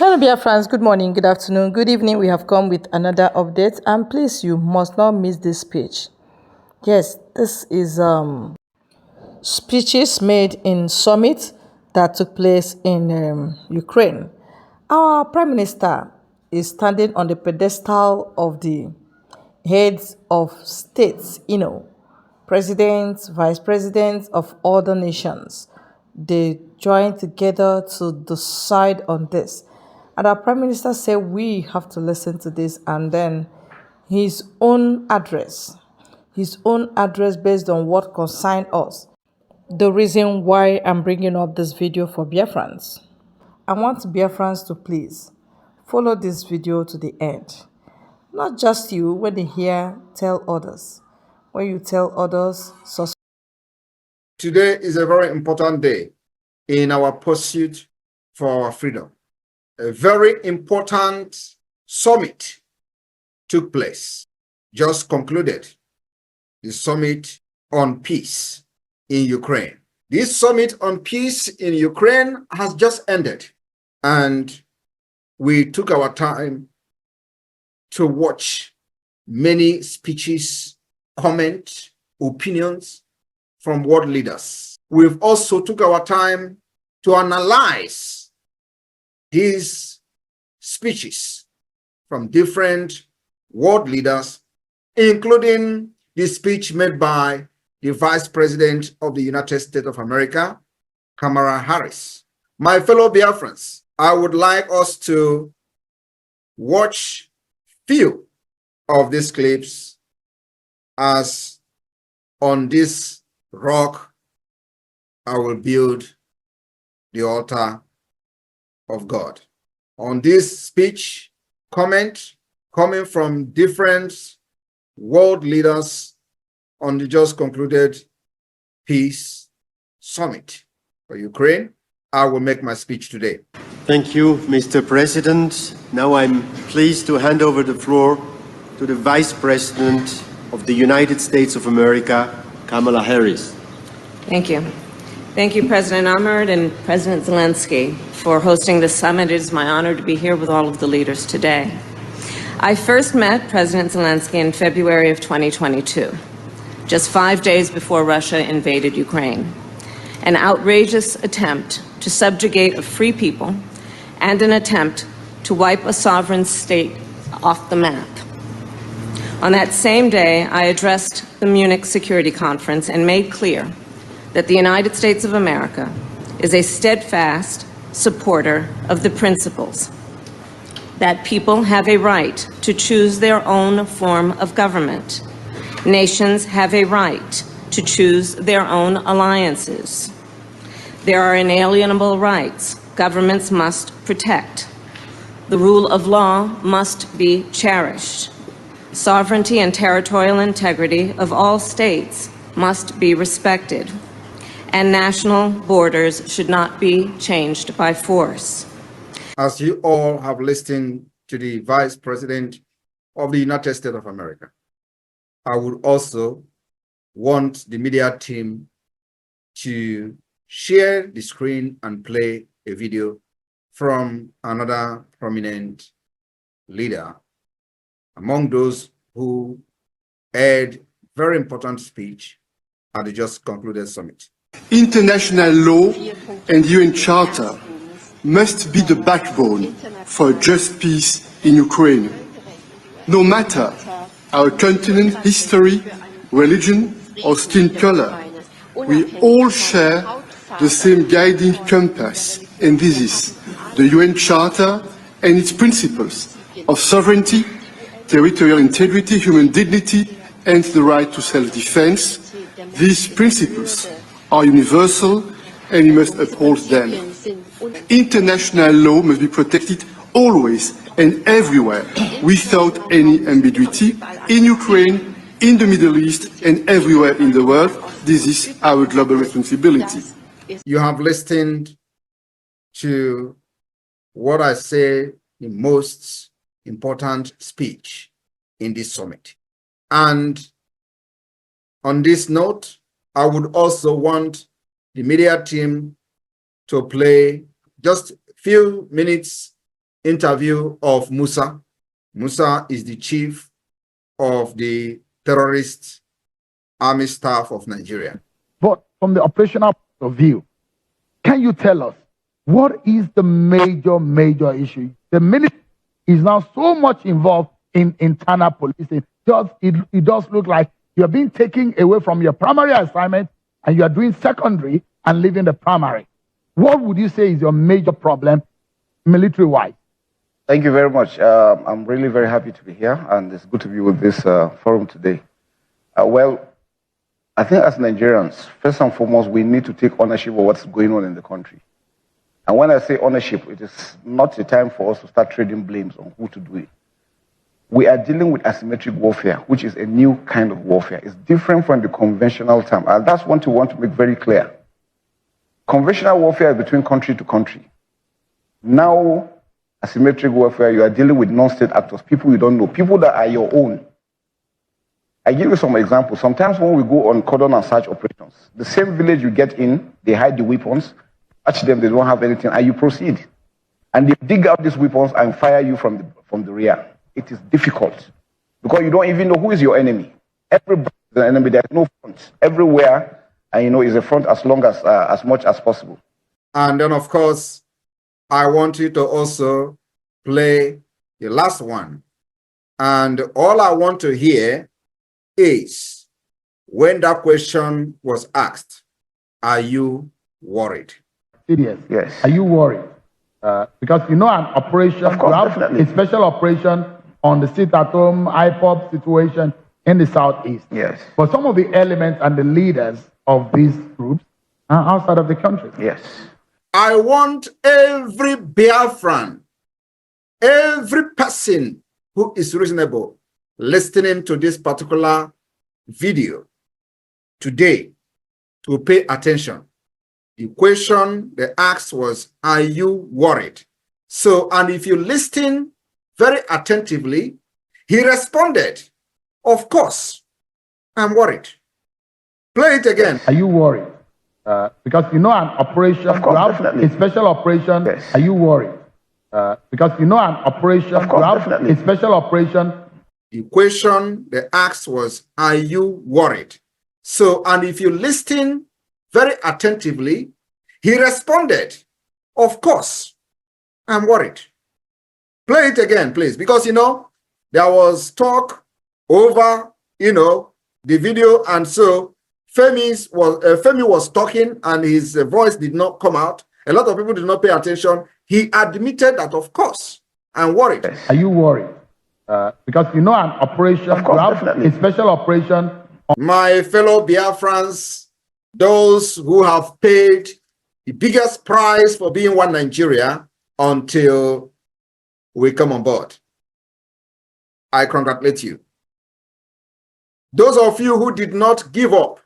Hello, Biafrans. Good morning, good afternoon, good evening. We have come with another update, and please, you must not miss this speech. Yes, this is speeches made in summit that took place in Ukraine. Our Prime Minister is standing on the pedestal of the heads of states, presidents, vice presidents of other nations. They join together to decide on this. And our Prime Minister said we have to listen to this, and then his own address based on what concerned us. The reason why I'm bringing up this video for Biafrans. I want Biafrans to please follow this video to the end. Not just you, when they hear, tell others. When you tell others, subscribe. Today is a very important day in our pursuit for our freedom. A very important summit took place, just concluded, the summit on peace in Ukraine. This summit on peace in Ukraine has just ended, and we took our time to watch many speeches, comments, opinions from world leaders. We've also took our time to analyze these speeches from different world leaders, including the speech made by the Vice President of the United States of America, Kamala Harris. My fellow Biafrans, I would like us to watch few of these clips, as on this rock I will build the altar of God. On this speech, comment coming from different world leaders on the just concluded peace summit for Ukraine, I will make my speech today. Thank you, Mr. President. Now I'm pleased to hand over the floor to the Vice President of the United States of America, Kamala Harris. Thank you. Thank you, President Ahmed and President Zelensky, for hosting this summit. It is my honor to be here with all of the leaders today. I first met President Zelensky in February of 2022, just 5 days before Russia invaded Ukraine. An outrageous attempt to subjugate a free people and an attempt to wipe a sovereign state off the map. On that same day, I addressed the Munich Security Conference and made clear that the United States of America is a steadfast supporter of the principles that people have a right to choose their own form of government. Nations have a right to choose their own alliances. There are inalienable rights governments must protect. The rule of law must be cherished. Sovereignty and territorial integrity of all states must be respected. And national borders should not be changed by force. As you all have listened to the Vice President of the United States of America, I would also want the media team to share the screen and play a video from another prominent leader among those who had very important speech at the just concluded summit. International law and UN Charter must be the backbone for a just peace in Ukraine. No matter our continent, history, religion, or skin color, we all share the same guiding compass, and this is the UN Charter and its principles of sovereignty, territorial integrity, human dignity, and the right to self-defense. These principles are universal, and we must uphold them. International law must be protected always and everywhere, without any ambiguity, in Ukraine, in the Middle East, and everywhere in the world. This is our global responsibility. You have listened to what I say the most important speech in this summit. And on this note, I would also want the media team to play just a few minutes interview of Musa. Musa is the chief of the terrorist army staff of Nigeria. But from the operational point of view, can you tell us what is the major issue? The military is now so much involved in internal policing. It does look like you're being taken away from your primary assignment and you are doing secondary and leaving the primary. What would you say is your major problem military-wise? Thank you very much. I'm really very happy to be here, and it's good to be with this forum today. Well, I think as Nigerians, first and foremost, we need to take ownership of what's going on in the country. And when I say ownership, it is not the time for us to start trading blames on who to do it. We are dealing with asymmetric warfare, which is a new kind of warfare. It's different from the conventional term, and that's what we want to make very clear. Conventional warfare is between country to country. Now, asymmetric warfare, you are dealing with non-state actors, people you don't know, people that are your own. I give you some examples. Sometimes when we go on cordon and search operations, the same village you get in, they hide the weapons, touch them, they don't have anything, and you proceed. And they dig out these weapons and fire you from the rear. It is difficult because you don't even know who is your enemy. Everybody is an enemy. There's no front. Everywhere, and is a front as long as much as possible. And then, of course, I want you to also play the last one. And all I want to hear is when that question was asked, are you worried? Serious. Yes. Are you worried? Because an operation, of course, you have definitely. a special operation on the sit-at-home IPOP situation in the southeast. Yes. But some of the elements and the leaders of these groups are outside of the country. Yes. I want every Biafran, every person who is reasonable listening to this particular video today to pay attention. The question they asked was, are you worried? So, and if you listen very attentively, he responded, of course, I'm worried. Play it again. Are you worried? Because an operation, of course, you have definitely. a special operation. Yes. Are you worried? Because an operation, of course, you have definitely. a special operation. The question they asked was, are you worried? So, and if you listen very attentively, he responded, of course, I'm worried. Play it again, please, because, there was talk over, the video, and so Femi was talking and his voice did not come out. A lot of people did not pay attention. He admitted that, of course, I'm worried. Are you worried? Because an operation, of course, you have definitely. a special operation. My fellow Biafrans, those who have paid the biggest price for being one Nigeria until we come on board, I congratulate you. Those of you who did not give up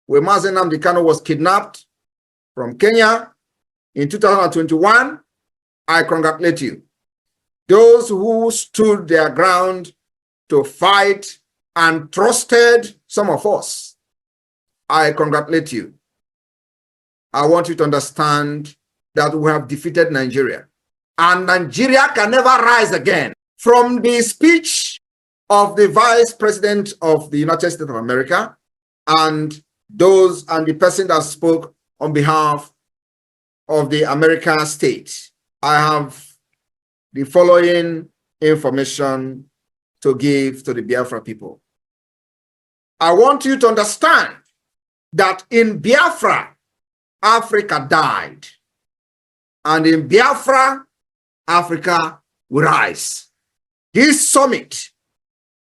when Mazen Nnamdi Kanu was kidnapped from Kenya in 2021, I congratulate you. Those who stood their ground to fight and trusted some of us, I congratulate you. I want you to understand that we have defeated Nigeria, and Nigeria can never rise again. From the speech of the Vice President of the United States of America and the person that spoke on behalf of the American state, I have the following information to give to the Biafra people. I want you to understand that in Biafra, Africa died, and in Biafra, Africa will rise. This summit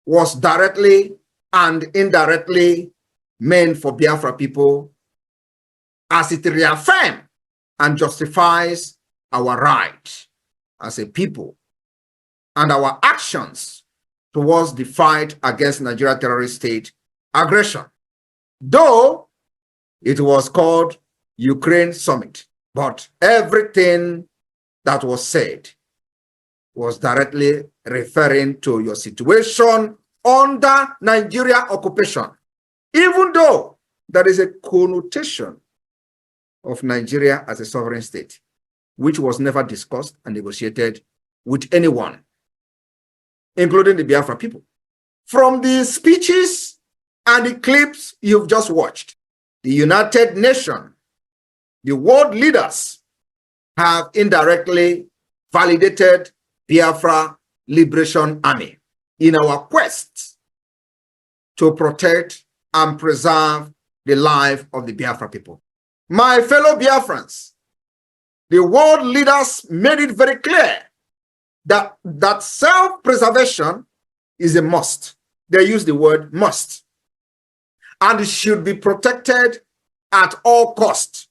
was directly and indirectly meant for Biafra people, as it reaffirms and justifies our right as a people and our actions towards the fight against Nigeria terrorist state aggression. Though it was called Ukraine Summit, but everything that was said was directly referring to your situation under Nigeria occupation, even though there is a connotation of Nigeria as a sovereign state, which was never discussed and negotiated with anyone, including the Biafra people. From the speeches and the clips you've just watched, the United Nations, the world leaders have indirectly validated Biafra Liberation Army in our quest to protect and preserve the life of the Biafra people. My fellow Biafrans, the world leaders made it very clear that self-preservation is a must. They use the word must. And it should be protected at all cost.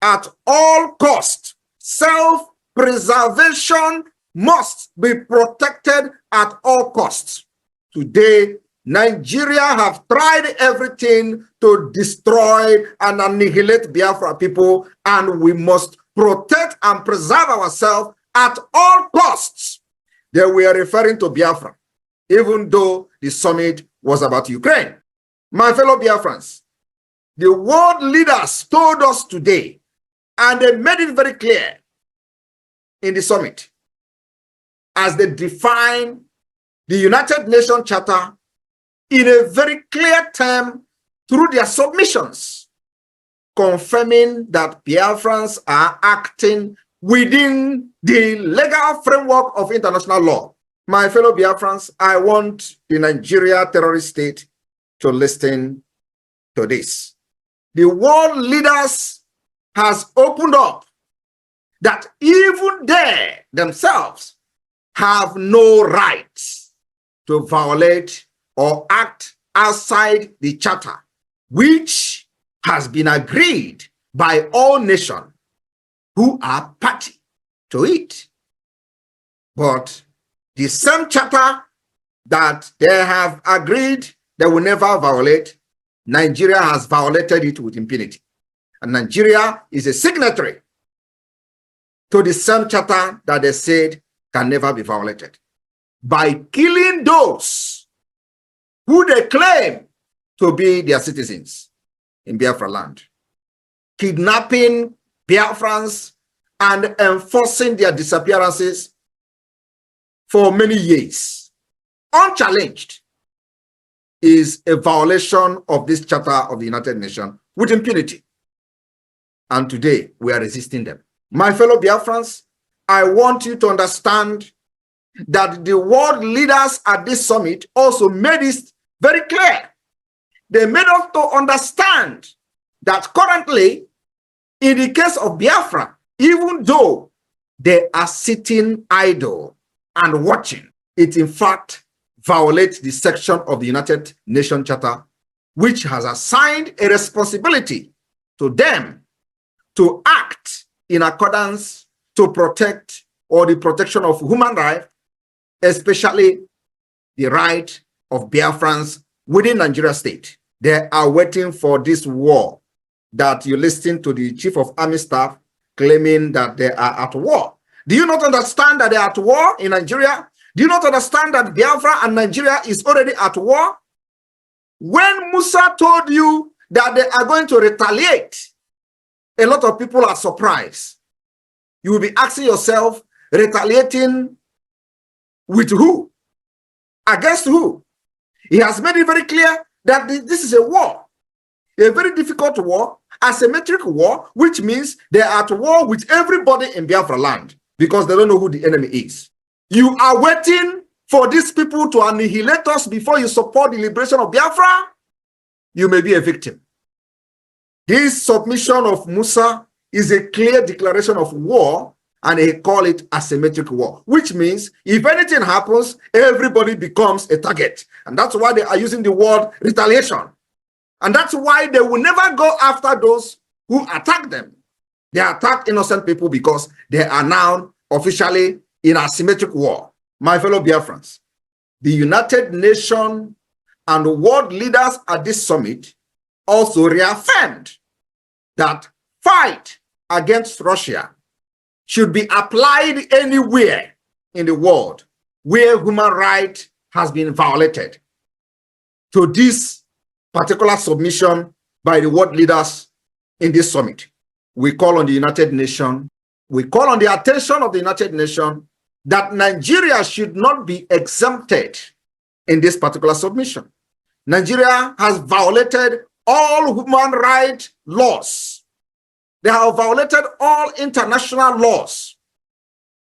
At all cost. Self-preservation must be protected at all costs. Today, Nigeria have tried everything to destroy and annihilate Biafra people, and we must protect and preserve ourselves at all costs. They were referring to Biafra, even though the summit was about Ukraine. My fellow Biafrans, the world leaders told us today, and they made it very clear in the summit, as they define the United Nations Charter in a very clear term through their submissions, confirming that Biafrans are acting within the legal framework of international law. My fellow Biafrans, I want the Nigeria terrorist state to listen to this. The world leaders has opened up that even they themselves have no right to violate or act outside the charter, which has been agreed by all nations who are party to it. But the same charter that they have agreed they will never violate, Nigeria has violated it with impunity. And Nigeria is a signatory to the same charter that they said can never be violated by killing those who they claim to be their citizens in Biafra land, kidnapping Biafrans and enforcing their disappearances for many years, unchallenged, is a violation of this Charter of the United Nations with impunity. And today, we are resisting them. My fellow Biafrans, I want you to understand that the world leaders at this summit also made it very clear. They made us to understand that currently, in the case of Biafra, even though they are sitting idle and watching, it in fact violates the section of the United Nations Charter, which has assigned a responsibility to them to act in accordance to protect or the protection of human rights, especially the right of Biafrans within Nigeria state. They are waiting for this war that you listen to the Chief of Army Staff claiming that they are at war. Do you not understand that they are at war in Nigeria? Do you not understand that Biafra and Nigeria is already at war? When Musa told you that they are going to retaliate, a lot of people are surprised. You will be asking yourself, retaliating with who? Against who? He has made it very clear that this is a war, a very difficult war, asymmetric war, which means they are at war with everybody in Biafra land because they don't know who the enemy is. You are waiting for these people to annihilate us before you support the liberation of Biafra? You may be a victim. This submission of Musa is a clear declaration of war, and he call it asymmetric war, which means if anything happens, everybody becomes a target. And that's why they are using the word retaliation. And that's why they will never go after those who attack them. They attack innocent people because they are now officially in asymmetric war. My fellow Biafrans, the United Nations and world leaders at this summit also reaffirmed that fight against Russia should be applied anywhere in the world where human rights has been violated. To this particular submission by the world leaders in this summit, we call on the United Nations, we call on the attention of the United Nations that Nigeria should not be exempted in this particular submission. Nigeria has violated all human rights laws. They have violated all international laws.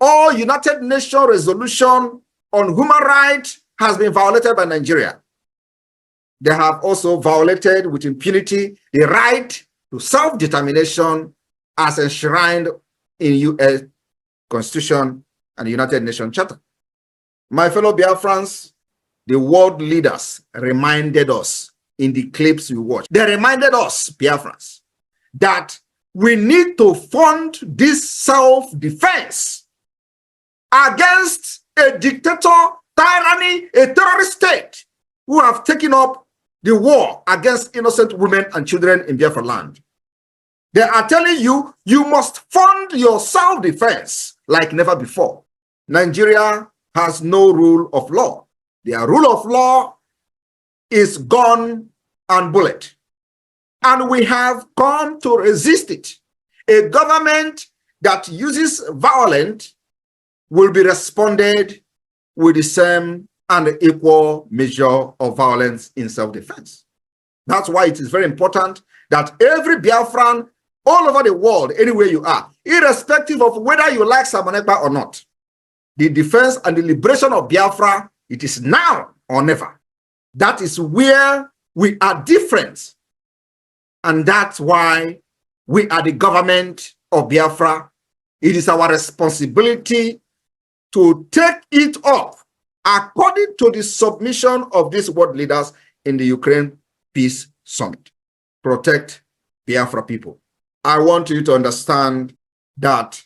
All United Nations resolution on human rights has been violated by Nigeria. They have also violated with impunity the right to self-determination as enshrined in U.S. Constitution and United Nations Charter. My fellow Biafrans, the world leaders reminded us in the clips we watched. They reminded us, Biafrans, that we need to fund this self-defense against a dictator, tyranny, a terrorist state who have taken up the war against innocent women and children in Biafra land. They are telling you, you must fund your self-defense like never before. Nigeria has no rule of law. Their rule of law is gun and bullet. And we have come to resist it. A government that uses violence will be responded with the same and equal measure of violence in self-defense. That's why it is very important that every Biafran all over the world, anywhere you are, irrespective of whether you like Simon Ekpa or not, the defense and the liberation of Biafra, it is now or never. That is where we are different. And that's why we are the government of Biafra. It is our responsibility to take it up according to the submission of these world leaders in the Ukraine Peace Summit. Protect Biafra people. I want you to understand that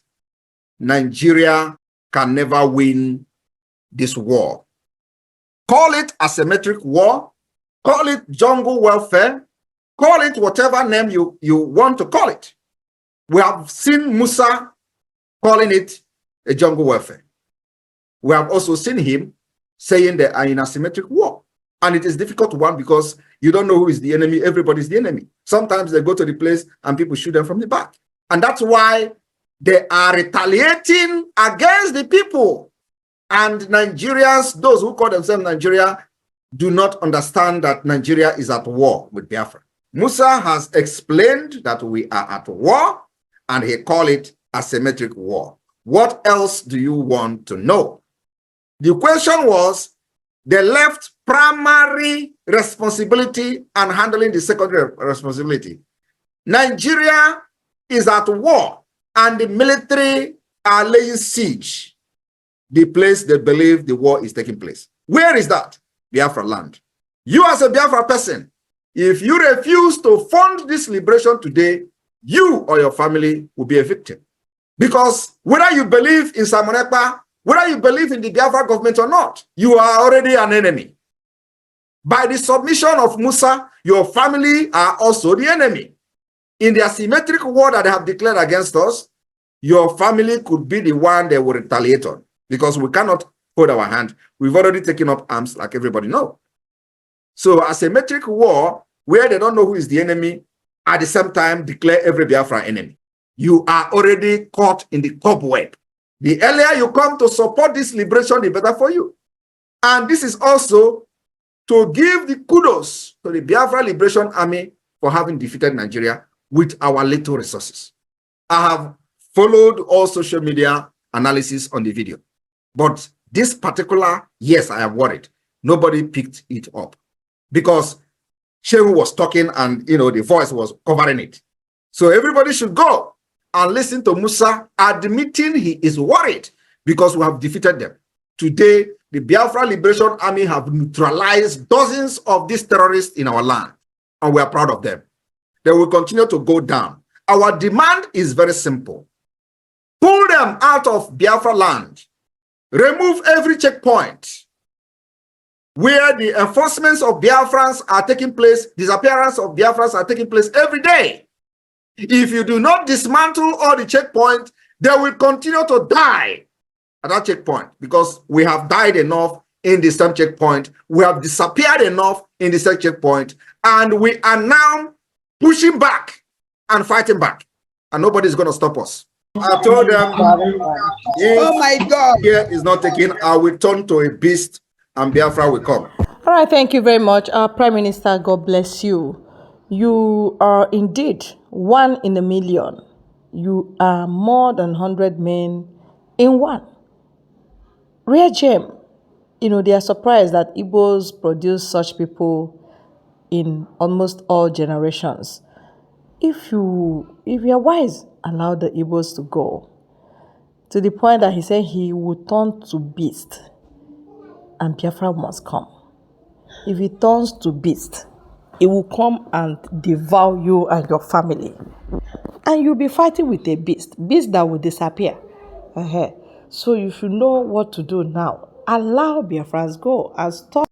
Nigeria can never win this war. Call it asymmetric war, call it jungle warfare, call it whatever name you want to call it. We have seen Musa calling it a jungle warfare. We have also seen him saying they are in asymmetric war. And it is a difficult one because you don't know who is the enemy. Everybody's the enemy. Sometimes they go to the place and people shoot them from the back. And that's why they are retaliating against the people. And Nigerians, those who call themselves Nigeria, do not understand that Nigeria is at war with Biafra. Musa has explained that we are at war, and he called it asymmetric war. What else do you want to know? The question was, they left primary responsibility and handling the secondary responsibility. Nigeria is at war, and the military are laying siege the place they believe the war is taking place. Where is that? Biafra land. You as a Biafra person, if you refuse to fund this liberation today, you or your family will be a victim. Because whether you believe in Simon Ekpa, whether you believe in the Biafra government or not, you are already an enemy. By the submission of Musa, your family are also the enemy. In the asymmetric war that they have declared against us, your family could be the one they will retaliate on, because we cannot hold our hand. We've already taken up arms, like everybody knows. So asymmetric war, where they don't know who is the enemy, at the same time declare every Biafra enemy. You are already caught in the cobweb. The earlier you come to support this liberation, the better for you. And this is also to give the kudos to the Biafra Liberation Army for having defeated Nigeria with our little resources. I have followed all social media analysis on the video. But this particular, yes, I am worried. Nobody picked it up because Shehu was talking and, the voice was covering it. So everybody should go and listen to Musa admitting he is worried because we have defeated them. Today, the Biafra Liberation Army have neutralized dozens of these terrorists in our land, and we are proud of them. They will continue to go down. Our demand is very simple. Pull them out of Biafra land. Remove every checkpoint where the enforcements of Biafrans are taking place, disappearance of Biafrans are taking place every day. If you do not dismantle all the checkpoints, they will continue to die at that checkpoint, because we have died enough in the same checkpoint. We have disappeared enough in the same checkpoint, and we are now pushing back and fighting back, and nobody is going to stop us. I told them, if Oh my God. care is not taken, I will turn to a beast and Biafra will come. All right, thank you very much. Our Prime Minister, God bless you. You are indeed one in a million. You are more than 100 men in one. Rare gem. You know, they are surprised that Igbos produce such people in almost all generations. If you are wise, allow the Igbos to go. To the point that he said he will turn to beast and Biafra must come. If he turns to beast, it will come and devour you and your family. And you'll be fighting with a beast that will disappear. So you should know what to do now. Allow Biafrans go and stop